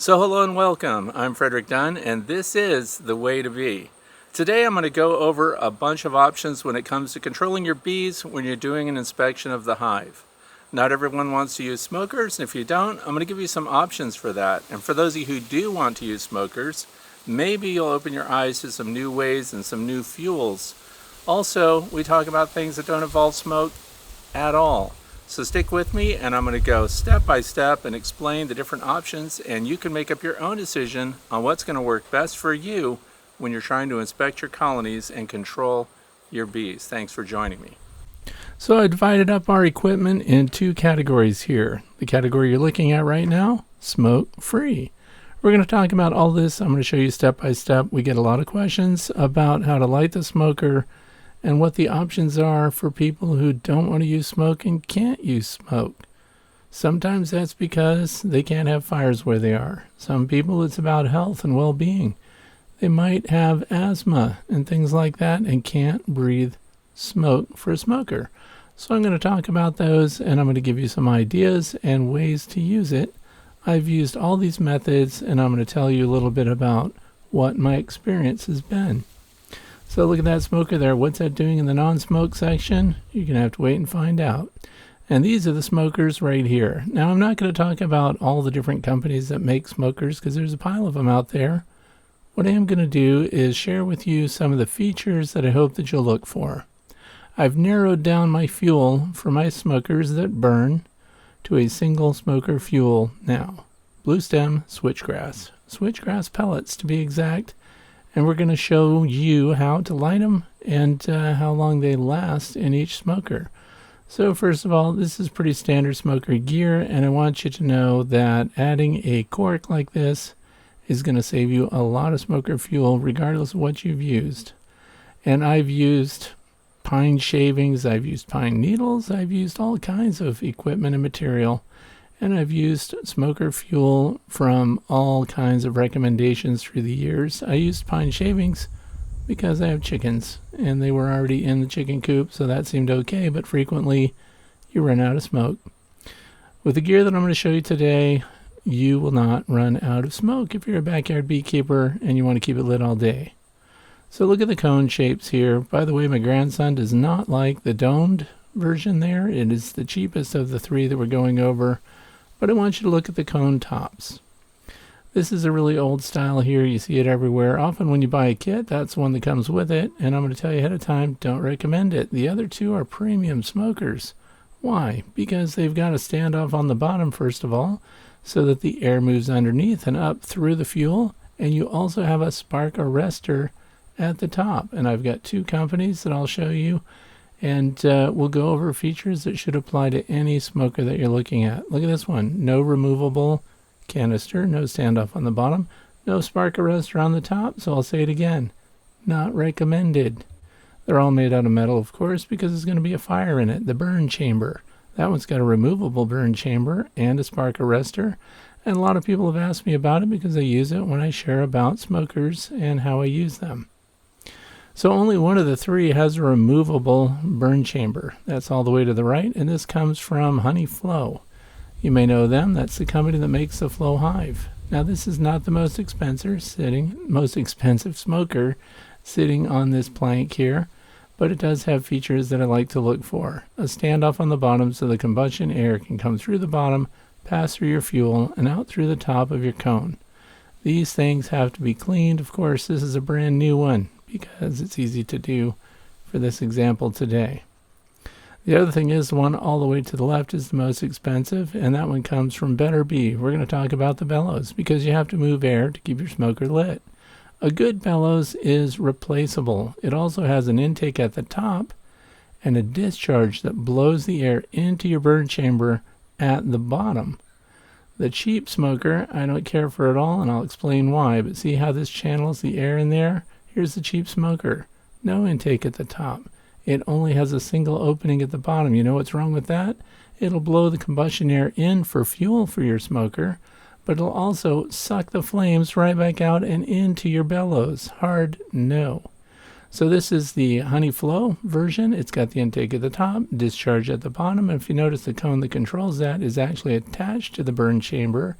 So hello and welcome. I'm Frederick Dunn and this is The Way to Bee. Today I'm going to go over a bunch of options when it comes to controlling your bees when you're doing an inspection of the hive. Not everyone wants to use smokers, and if you don't, I'm going to give you some options for that. And for those of you who do want to use smokers, maybe you'll open your eyes to some new ways and some new fuels. Also, we talk about things that don't involve smoke at all. So stick with me and I'm going to go step by step and explain the different options, and you can make up your own decision on what's going to work best for you when you're trying to inspect your colonies and control your bees. Thanks for joining me. So I divided up our equipment in two categories here. The category you're looking at right now, smoke free. We're going to talk about all this. I'm going to show you step by step. We get a lot of questions about how to light the smoker and what the options are for people who don't want to use smoke and can't use smoke. Sometimes that's because they can't have fires where they are. Some people it's about health and well-being. They might have asthma and things like that and can't breathe smoke for a smoker. So I'm going to talk about those, and I'm going to give you some ideas and ways to use it. I've used all these methods, and I'm going to tell you a little bit about what my experience has been. So look at that smoker there. What's that doing in the non-smoke section? You're going to have to wait and find out. And these are the smokers right here. Now, I'm not going to talk about all the different companies that make smokers because there's a pile of them out there. What I am going to do is share with you some of the features that I hope that you'll look for. I've narrowed down my fuel for my smokers that burn to a single smoker fuel now. Blue stem switchgrass. Switchgrass pellets to be exact. And we're going to show you how to light them and how long they last in each smoker. So first of all, this is pretty standard smoker gear, and I want you to know that adding a cork like this is going to save you a lot of smoker fuel regardless of what you've used. And I've used pine shavings, I've used pine needles, I've used all kinds of equipment and material. And I've used smoker fuel from all kinds of recommendations through the years. I used pine shavings because I have chickens, and they were already in the chicken coop, so that seemed okay, but frequently you run out of smoke. With the gear that I'm going to show you today, you will not run out of smoke if you're a backyard beekeeper and you want to keep it lit all day. So look at the cone shapes here. By the way, my grandson does not like the domed version there. It is the cheapest of the three that we're going over. But I want you to look at the cone tops. This is a really old style here. You see it everywhere. Often when you buy a kit, that's one that comes with it. And I'm going to tell you ahead of time, don't recommend it. The other two are premium smokers. Why? Because they've got a standoff on the bottom, first of all, so that the air moves underneath and up through the fuel. And you also have a spark arrestor at the top. And I've got two companies that I'll show you. And we'll go over features that should apply to any smoker that you're looking at. Look at this one. No removable canister, no standoff on the bottom, no spark arrestor on the top. So I'll say it again. Not recommended. They're all made out of metal, of course, because there's going to be a fire in it. The burn chamber. That one's got a removable burn chamber and a spark arrestor. And a lot of people have asked me about it because I use it when I share about smokers and how I use them. So only one of the three has a removable burn chamber. That's all the way to the right, and this comes from Honey Flow. You may know them. That's the company that makes the Flow hive. Now this is not the most expensive smoker sitting on this plank here, but it does have features that I like to look for. A standoff on the bottom so the combustion air can come through the bottom, pass through your fuel, and out through the top of your cone. These things have to be cleaned. Of course, this is a brand new one, because it's easy to do for this example today. The other thing is the one all the way to the left is the most expensive, and that one comes from Better Bee. We're going to talk about the bellows because you have to move air to keep your smoker lit. A good bellows is replaceable. It also has an intake at the top and a discharge that blows the air into your burn chamber at the bottom. The cheap smoker, I don't care for at all, and I'll explain why, but see how this channels the air in there? Here's the cheap smoker. No intake at the top. It only has a single opening at the bottom. You know what's wrong with that? It'll blow the combustion air in for fuel for your smoker, but it'll also suck the flames right back out and into your bellows. Hard no. So this is the Honey Flow version. It's got the intake at the top, discharge at the bottom, and if you notice the cone that controls that is actually attached to the burn chamber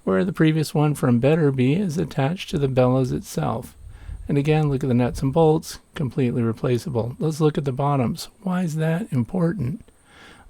where the previous one from Better Bee is attached to the bellows itself. And again, look at the nuts and bolts, completely replaceable. Let's look at the bottoms. Why is that important?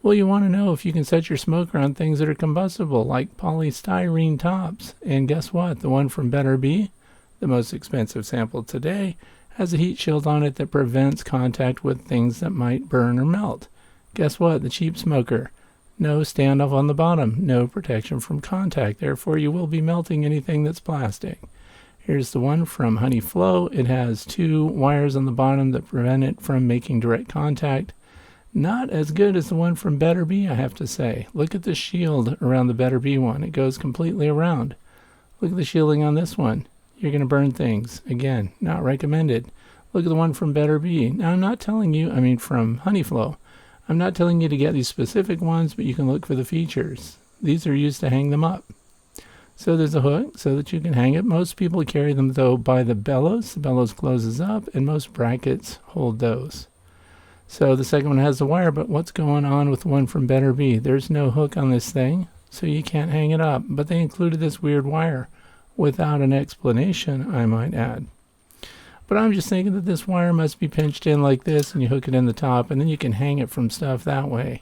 Well, you want to know if you can set your smoker on things that are combustible, like polystyrene tops. And guess what? The one from Better Bee, the most expensive sample today, has a heat shield on it that prevents contact with things that might burn or melt. Guess what? The cheap smoker, no standoff on the bottom, no protection from contact. Therefore, you will be melting anything that's plastic. Here's the one from Honey Flow. It has 2 wires on the bottom that prevent it from making direct contact. Not as good as the one from Better Bee, I have to say. Look at the shield around the Better Bee one. It goes completely around. Look at the shielding on this one. You're going to burn things. Again, not recommended. Look at the one from Better Bee. Now, I'm not telling you, from Honey Flow. I'm not telling you to get these specific ones, but you can look for the features. These are used to hang them up. So there's a hook so that you can hang it. Most people carry them, though, by the bellows. The bellows closes up, and most brackets hold those. So the second one has the wire, but what's going on with the one from Better Bee? There's no hook on this thing, so you can't hang it up. But they included this weird wire without an explanation, I might add. But I'm just thinking that this wire must be pinched in like this, and you hook it in the top, and then you can hang it from stuff that way.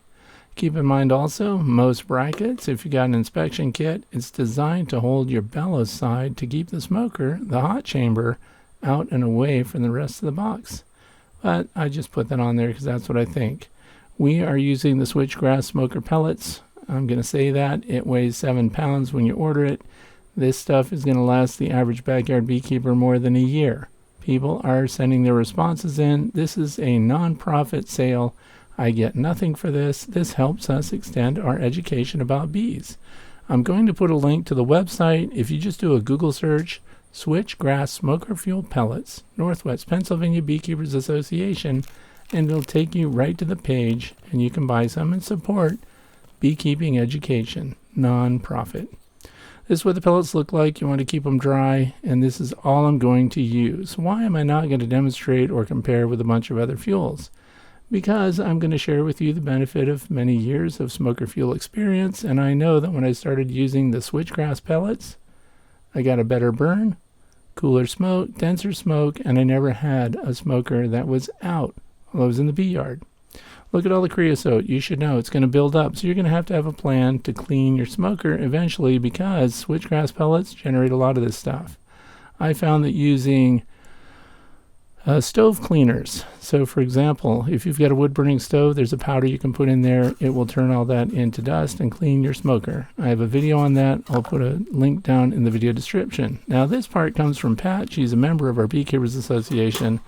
Keep in mind also, most brackets, if you got an inspection kit, it's designed to hold your bellows side to keep the smoker, the hot chamber, out and away from the rest of the box. But I just put that on there because that's what I think. We are using the Switchgrass Smoker Pellets. I'm going to say that. It weighs 7 pounds when you order it. This stuff is going to last the average backyard beekeeper more than a year. People are sending their responses in. This is a non-profit sale. I get nothing for this. This helps us extend our education about bees. I'm going to put a link to the website. If you just do a Google search, Switchgrass Smoker Fuel Pellets, Northwest Pennsylvania Beekeepers Association, and it'll take you right to the page, and you can buy some and support beekeeping education, non-profit. This is what the pellets look like. You want to keep them dry, and this is all I'm going to use. Why am I not going to demonstrate or compare with a bunch of other fuels? Because I'm going to share with you the benefit of many years of smoker fuel experience, and I know that when I started using the Switchgrass Pellets, I got a better burn, cooler smoke, denser smoke, and I never had a smoker that was out while I was in the bee yard. Look at all the creosote. You should know it's going to build up, so you're going to have a plan to clean your smoker eventually because Switchgrass Pellets generate a lot of this stuff. I found that using stove cleaners. So for example, if you've got a wood burning stove, there's a powder you can put in there. It will turn all that into dust and clean your smoker. I have a video on that. I'll put a link down in the video description. Now this part comes from Pat. She's a member of our Beekeepers Association.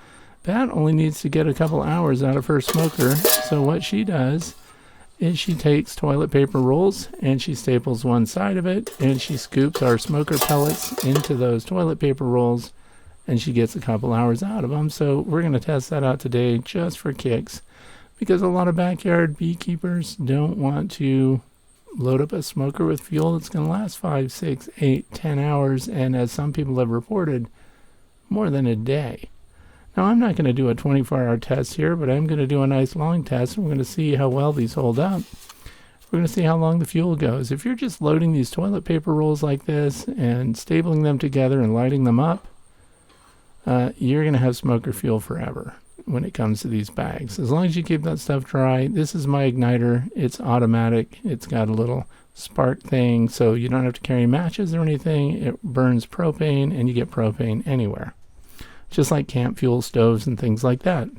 Pat only needs to get a couple hours out of her smoker. So what she does is she takes toilet paper rolls and she staples one side of it and she scoops our smoker pellets into those toilet paper rolls, and she gets a couple hours out of them. So we're going to test that out today just for kicks, because a lot of backyard beekeepers don't want to load up a smoker with fuel that's going to last 5, 6, 8, 10 hours, and as some people have reported, more than a day. Now I'm not going to do a 24-hour test here, but I'm going to do a nice long test, and we're going to see how well these hold up. We're going to see how long the fuel goes. If you're just loading these toilet paper rolls like this and stapling them together and lighting them up, you're going to have smoker fuel forever when it comes to these bags. As long as you keep that stuff dry. This is my igniter. It's automatic. It's got a little spark thing, so you don't have to carry matches or anything. It burns propane, and you get propane anywhere. Just like camp fuel stoves and things like that.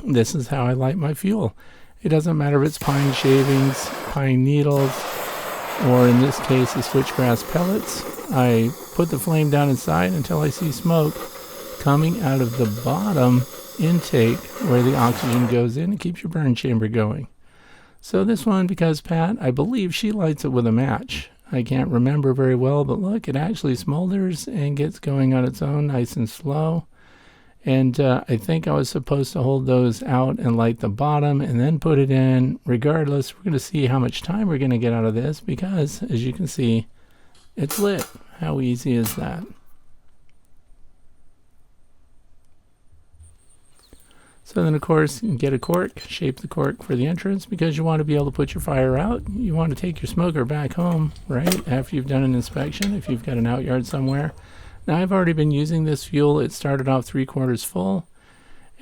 This is how I light my fuel. It doesn't matter if it's pine shavings, pine needles, or in this case, the Switchgrass Pellets. I put the flame down inside until I see smoke coming out of the bottom intake where the oxygen goes in and keeps your burn chamber going. So this one, because Pat, I believe she lights it with a match. I can't remember very well, but look, it actually smolders and gets going on its own nice and slow. And I think I was supposed to hold those out and light the bottom and then put it in. Regardless, we're going to see how much time we're going to get out of this because, as you can see, it's lit. How easy is that? So So then, of course, you get a cork, shape the cork for the entrance because you want to be able to put your fire out. You want to take your smoker back home, right, after you've done an inspection, if you've got an outyard somewhere. Now, I've already been using this fuel. It started off 3/4 full,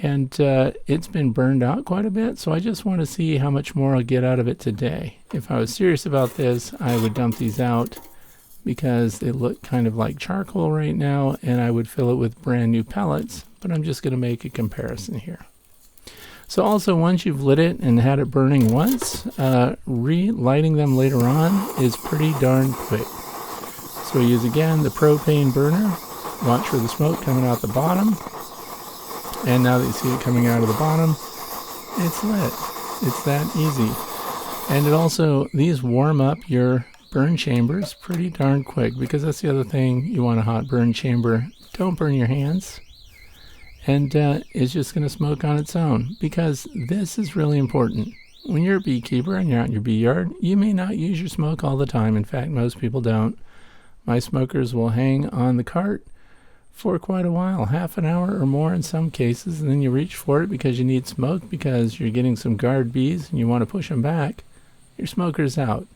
and it's been burned out quite a bit, so I just want to see how much more I'll get out of it today. If I was serious about this, I would dump these out because they look kind of like charcoal right now, and I would fill it with brand new pellets, but I'm just going to make a comparison here. So also, once you've lit it and had it burning once, relighting them later on is pretty darn quick. So we use, again, the propane burner. Watch for the smoke coming out the bottom. And now that you see it coming out of the bottom, it's lit. It's that easy. And it also, these warm up your burn chambers pretty darn quick, because that's the other thing you want a hot burn chamber. Don't burn your hands. And it's just going to smoke on its own, because this is really important. When you're a beekeeper and you're out in your bee yard, you may not use your smoke all the time. In fact, most people don't. My smokers will hang on the cart for quite a while, half an hour or more in some cases, and then you reach for it because you need smoke, because you're getting some guard bees and you want to push them back. Your smoker's out.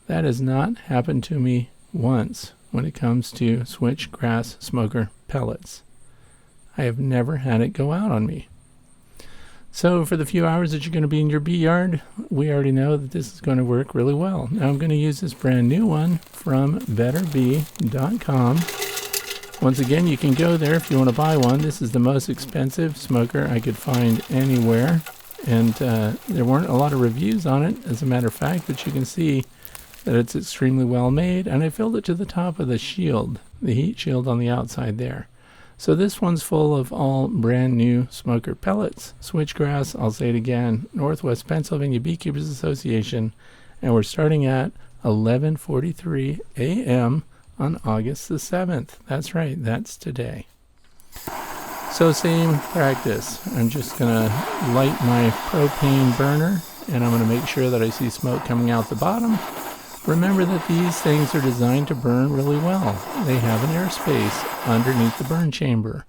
That has not happened to me once when it comes to switchgrass smoker pellets. I have never had it go out on me. So for the few hours that you're going to be in your bee yard, we already know that this is going to work really well. Now I'm going to use this brand new one from betterbee.com. Once again, you can go there if you want to buy one. This is the most expensive smoker I could find anywhere. And there weren't a lot of reviews on it, as a matter of fact, but you can see that it's extremely well made. And I filled it to the top of the shield, the heat shield on the outside there. So this one's full of all brand new smoker pellets. Switchgrass, I'll say it again, Northwest Pennsylvania Beekeepers Association. And we're starting at 11:43 a.m. on August the 7th. That's right, that's today. So same practice. I'm just going to light my propane burner, and I'm going to make sure that I see smoke coming out the bottom. Remember that these things are designed to burn really well. They have an air space underneath the burn chamber.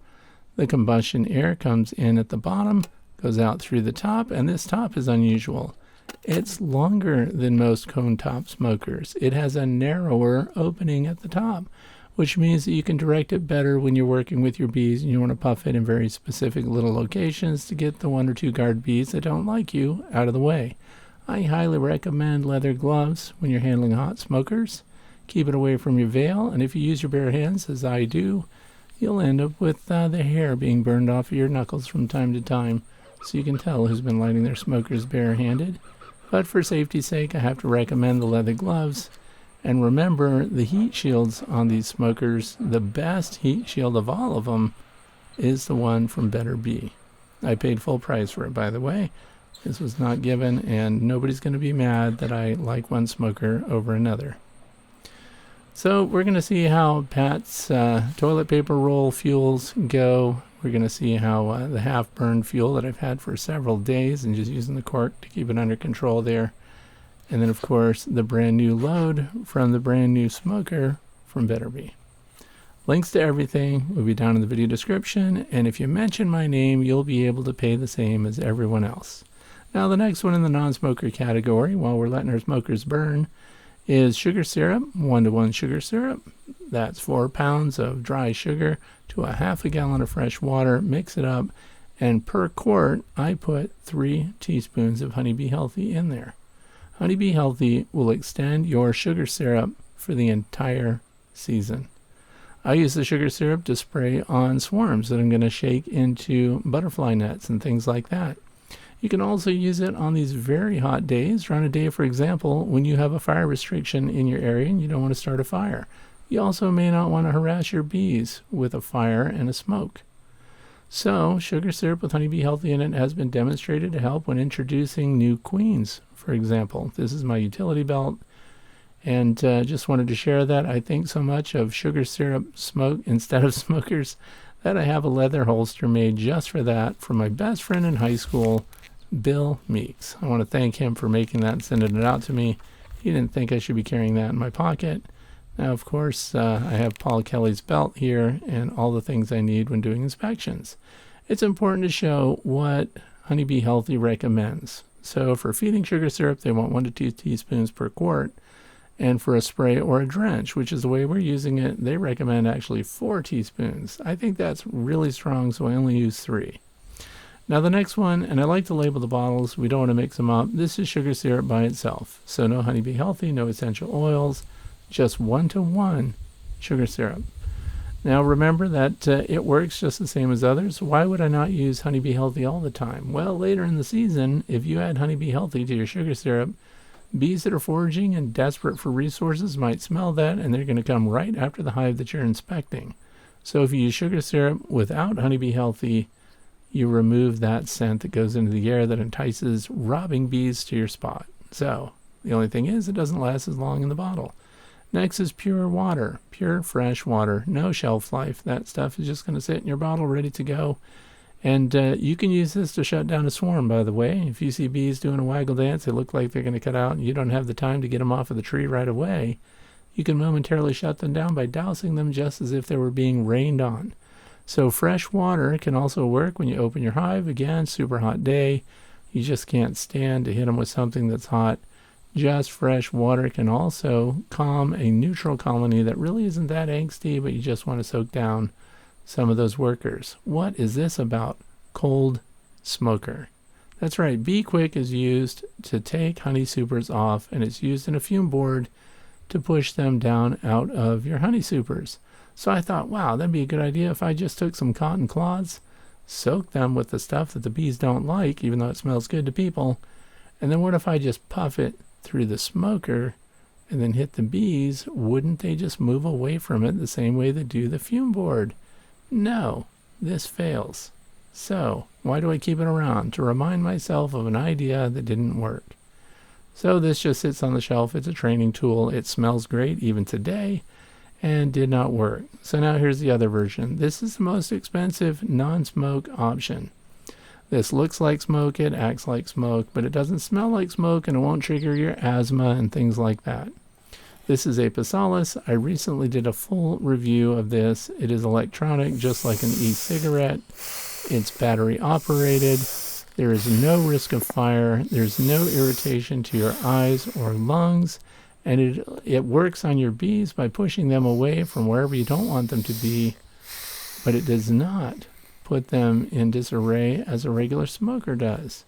The combustion air comes in at the bottom, goes out through the top, and this top is unusual. It's longer than most cone top smokers. It has a narrower opening at the top, which means that you can direct it better when you're working with your bees and you want to puff it in very specific little locations to get the 1 or 2 guard bees that don't like you out of the way. I highly recommend leather gloves when you're handling hot smokers. Keep it away from your veil, and if you use your bare hands, as I do, you'll end up with the hair being burned off of your knuckles from time to time, so you can tell who's been lighting their smokers barehanded. But for safety's sake, I have to recommend the leather gloves. And remember, the heat shields on these smokers, the best heat shield of all of them is the one from Better Bee. I paid full price for it, by the way. This was not given, and nobody's going to be mad that I like one smoker over another. So we're going to see how Pat's toilet paper roll fuels go. We're going to see how the half-burned fuel that I've had for several days, and just using the cork to keep it under control there. And then, of course, the brand new load from the brand new smoker from Better Bee. Links to everything will be down in the video description, and if you mention my name, you'll be able to pay the same as everyone else. Now, the next one in the non-smoker category, while we're letting our smokers burn, is sugar syrup, 1-to-1 sugar syrup. That's 4 pounds of dry sugar to a half a gallon of fresh water. Mix it up, and per quart, I put 3 teaspoons of Honeybee Healthy in there. Honeybee Healthy will extend your sugar syrup for the entire season. I use the sugar syrup to spray on swarms that I'm going to shake into butterfly nets and things like that. You can also use it on these very hot days, or on a day, for example, when you have a fire restriction in your area and you don't want to start a fire. You also may not want to harass your bees with a fire and a smoke. So, sugar syrup with Honeybee Healthy in it has been demonstrated to help when introducing new queens, for example. This is my utility belt, and just wanted to share that. I think so much of sugar syrup smoke instead of smokers that I have a leather holster made just for that for my best friend in high school, Bill Meeks. I want to thank him for making that and sending it out to me. He didn't think I should be carrying that in my pocket. Now, of course, I have Paul Kelly's belt here and all the things I need when doing inspections. it's important to show what Honeybee Healthy recommends. So for feeding sugar syrup, they want 1 to 2 teaspoons per quart. And for a spray or a drench, which is the way we're using it, they recommend actually 4 teaspoons. I think that's really strong, so I only use 3. Now the next one, and I like to label the bottles, we don't want to mix them up. This is sugar syrup by itself. So no Honeybee Healthy, no essential oils, just 1-to-1 sugar syrup. Now remember that it works just the same as others. Why would I not use Honeybee Healthy all the time? Well, later in the season, if you add Honeybee Healthy to your sugar syrup, bees that are foraging and desperate for resources might smell that, and they're going to come right after the hive that you're inspecting. So if you use sugar syrup without Honeybee Healthy, you remove that scent that goes into the air that entices robbing bees to your spot. So the only thing is, it doesn't last as long in the bottle. Next is pure water, pure fresh water, no shelf life. That stuff is just going to sit in your bottle ready to go. And you can use this to shut down a swarm, by the way. If you see bees doing a waggle dance, they look like they're going to cut out, and you don't have the time to get them off of the tree right away, you can momentarily shut them down by dousing them just as if they were being rained on. So fresh water can also work when you open your hive. Again, super hot day. You just can't stand to hit them with something that's hot. Just fresh water can also calm a neutral colony that really isn't that angsty, but you just want to soak down some of those workers. What is this about? Cold smoker. That's right, Bee Quick is used to take honey supers off, and it's used in a fume board to push them down out of your honey supers. So I thought, wow, that'd be a good idea if I just took some cotton cloths, soaked them with the stuff that the bees don't like, even though it smells good to people, and then what if I just puff it through the smoker and then hit the bees? Wouldn't they just move away from it the same way they do the fume board? No, this fails. So, why do I keep it around? To remind myself of an idea that didn't work. So this just sits on the shelf. It's a training tool. It smells great even today and did not work. So now here's the other version. This is the most expensive non-smoke option. This looks like smoke, it acts like smoke, but it doesn't smell like smoke, and it won't trigger your asthma and things like that. This is Apisalis. I recently did a full review of this. It is electronic, just like an e-cigarette. It's battery operated. There is no risk of fire. There's no irritation to your eyes or lungs. And it works on your bees by pushing them away from wherever you don't want them to be. But it does not put them in disarray as a regular smoker does.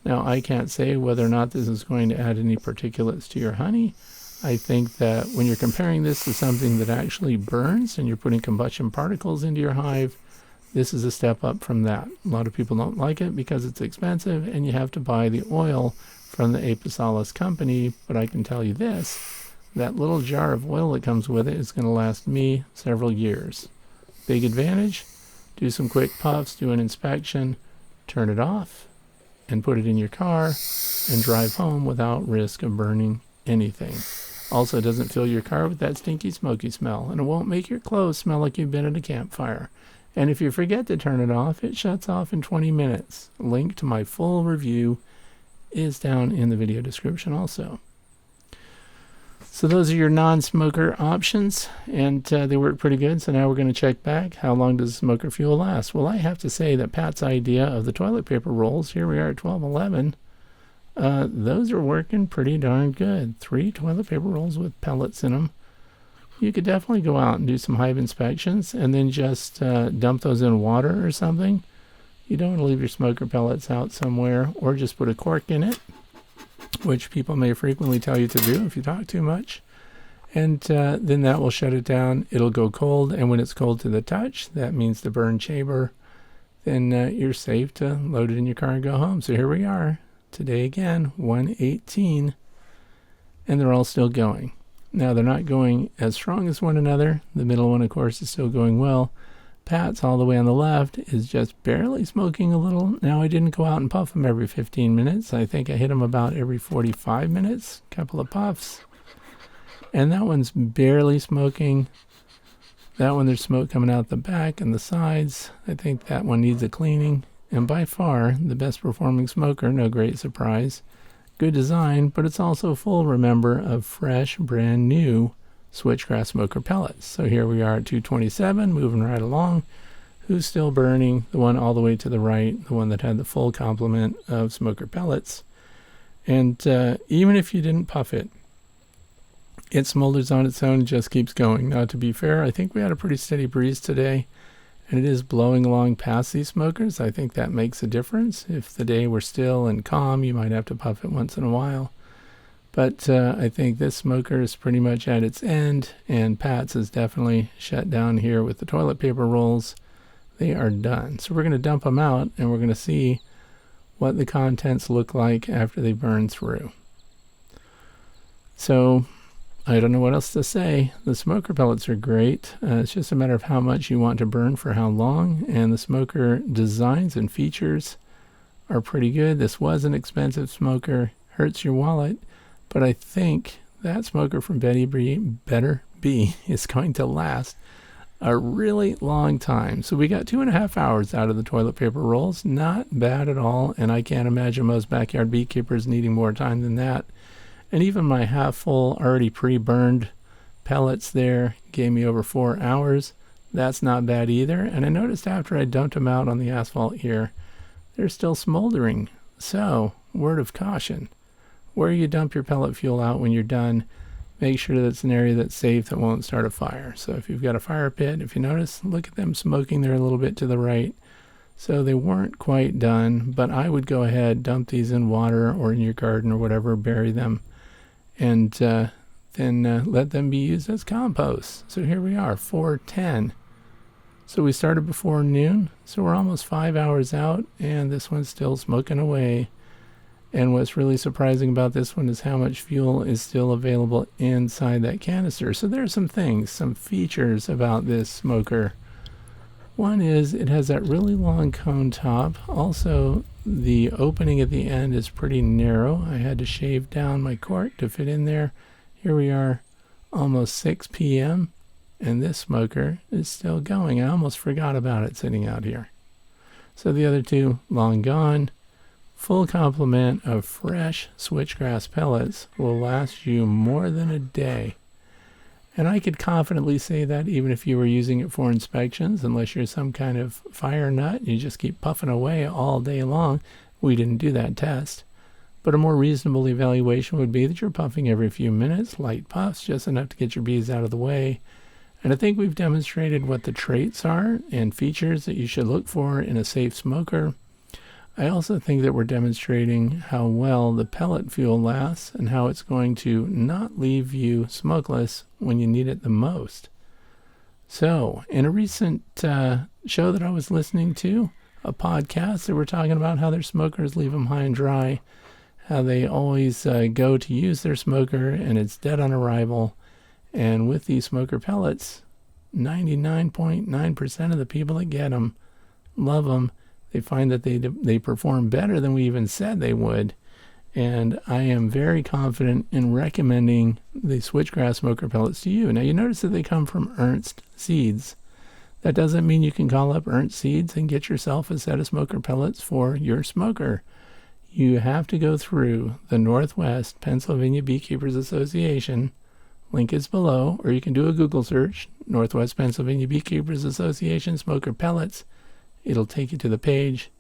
Now, I can't say whether or not this is going to add any particulates to your honey. I think that when you're comparing this to something that actually burns and you're putting combustion particles into your hive, this is a step up from that. A lot of people don't like it because it's expensive and you have to buy the oil from the Apisalis company, but I can tell you this, that little jar of oil that comes with it is going to last me several years. Big advantage, do some quick puffs, do an inspection, turn it off, and put it in your car and drive home without risk of burning anything. Also, it doesn't fill your car with that stinky, smoky smell, and it won't make your clothes smell like you've been at a campfire. And if you forget to turn it off, it shuts off in 20 minutes. Link to my full review is down in the video description also. So those are your non-smoker options, and they work pretty good. So now we're going to check back. How long does smoker fuel last? Well, I have to say that Pat's idea of the toilet paper rolls, here we are at 12:11, those are working pretty darn good. 3 toilet paper rolls with pellets in them. You could definitely go out and do some hive inspections and then just dump those in water or something. You don't want to leave your smoker pellets out somewhere, or just put a cork in it, which people may frequently tell you to do if you talk too much. And then that will shut it down. It'll go cold, and when it's cold to the touch, that means the burn chamber, then you're safe to load it in your car and go home. So here we are. Today again, 1:18, and they're all still going. Now, they're not going as strong as one another. The middle one, of course, is still going well. Pat's all the way on the left is just barely smoking a little. Now, I didn't go out and puff him every 15 minutes. I think I hit him about every 45 minutes, a couple of puffs. And that one's barely smoking. That one, there's smoke coming out the back and the sides. I think that one needs a cleaning. And by far, the best performing smoker, no great surprise. Good design, but it's also full, remember, of fresh, brand new Switchgrass smoker pellets. So here we are at 227, moving right along. who's still burning, the one all the way to the right, the one that had the full complement of smoker pellets. And even if you didn't puff it, it smolders on its own and just keeps going. Now, to be fair, I think we had a pretty steady breeze today, and it is blowing along past these smokers. I think that makes a difference. If the day were still and calm, you might have to puff it once in a while. But I think this smoker is pretty much at its end, and Pat's is definitely shut down here with the toilet paper rolls. They are done. So we're going to dump them out, and we're going to see what the contents look like after they burn through. So I don't know what else to say. The smoker pellets are great. It's just a matter of how much you want to burn for how long, and the smoker designs and features are pretty good. This was an expensive smoker, hurts your wallet, but I think that smoker from Better Bee is going to last a really long time. So we got 2.5 hours out of the toilet paper rolls. Not bad at all, and I can't imagine most backyard beekeepers needing more time than that. And even my half full, already pre-burned pellets there gave me over 4 hours. That's not bad either. And I noticed after I dumped them out on the asphalt here, they're still smoldering. So, word of caution. Where you dump your pellet fuel out when you're done, make sure that's an area that's safe, that won't start a fire. So if you've got a fire pit, if you notice, look at them smoking there a little bit to the right. So they weren't quite done, but I would go ahead, dump these in water or in your garden or whatever, bury them, and then let them be used as compost. So here we are, 4:10. So we started before noon, so we're almost 5 hours out, and this one's still smoking away. And what's really surprising about this one is how much fuel is still available inside that canister. So there are some things, some features about this smoker. One is it has that really long cone top. Also, the opening at the end is pretty narrow. I had to shave down my cork to fit in there. Here we are, almost 6 p.m., and this smoker is still going. I almost forgot about it sitting out here. So the other two, long gone. Full complement of fresh switchgrass pellets will last you more than a day. And I could confidently say that even if you were using it for inspections, unless you're some kind of fire nut, you just keep puffing away all day long. We didn't do that test. But a more reasonable evaluation would be that you're puffing every few minutes, light puffs, just enough to get your bees out of the way. And I think we've demonstrated what the traits are and features that you should look for in a safe smoker. I also think that we're demonstrating how well the pellet fuel lasts and how it's going to not leave you smokeless when you need it the most. So, in a recent show that I was listening to, a podcast, they were talking about how their smokers leave them high and dry, how they always go to use their smoker and it's dead on arrival. And with these smoker pellets, 99.9% of the people that get them love them. They find that they perform better than we even said they would. And I am very confident in recommending the switchgrass smoker pellets to you. Now, you notice that they come from Ernst Seeds. That doesn't mean you can call up Ernst Seeds and get yourself a set of smoker pellets for your smoker. You have to go through the Northwest Pennsylvania Beekeepers Association. Link is below, or you can do a Google search, Northwest Pennsylvania Beekeepers Association smoker pellets. It'll take you to the page,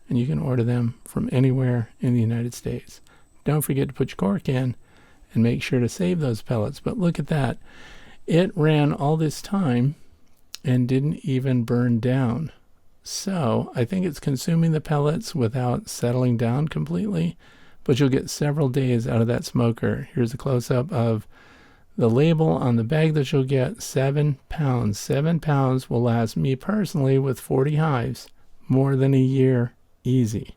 and you can order them from anywhere in the United States. Don't forget to put your cork in and make sure to save those pellets. But look at that. It ran all this time and didn't even burn down. So I think it's consuming the pellets without settling down completely, but you'll get several days out of that smoker. Here's a close-up of the label on the bag that you'll get, 7 pounds. 7 pounds will last me personally with 40 hives more than a year easy.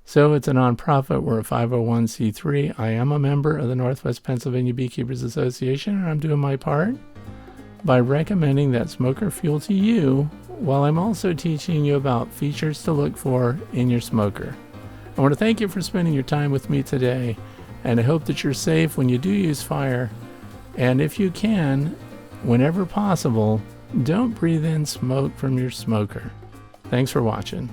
So it's a nonprofit. We're a 501c3. I am a member of the Northwest Pennsylvania Beekeepers Association, and I'm doing my part by recommending that smoker fuel to you while I'm also teaching you about features to look for in your smoker. I want to thank you for spending your time with me today, and I hope that you're safe when you do use fire. And if you can, whenever possible, don't breathe in smoke from your smoker. Thanks for watching.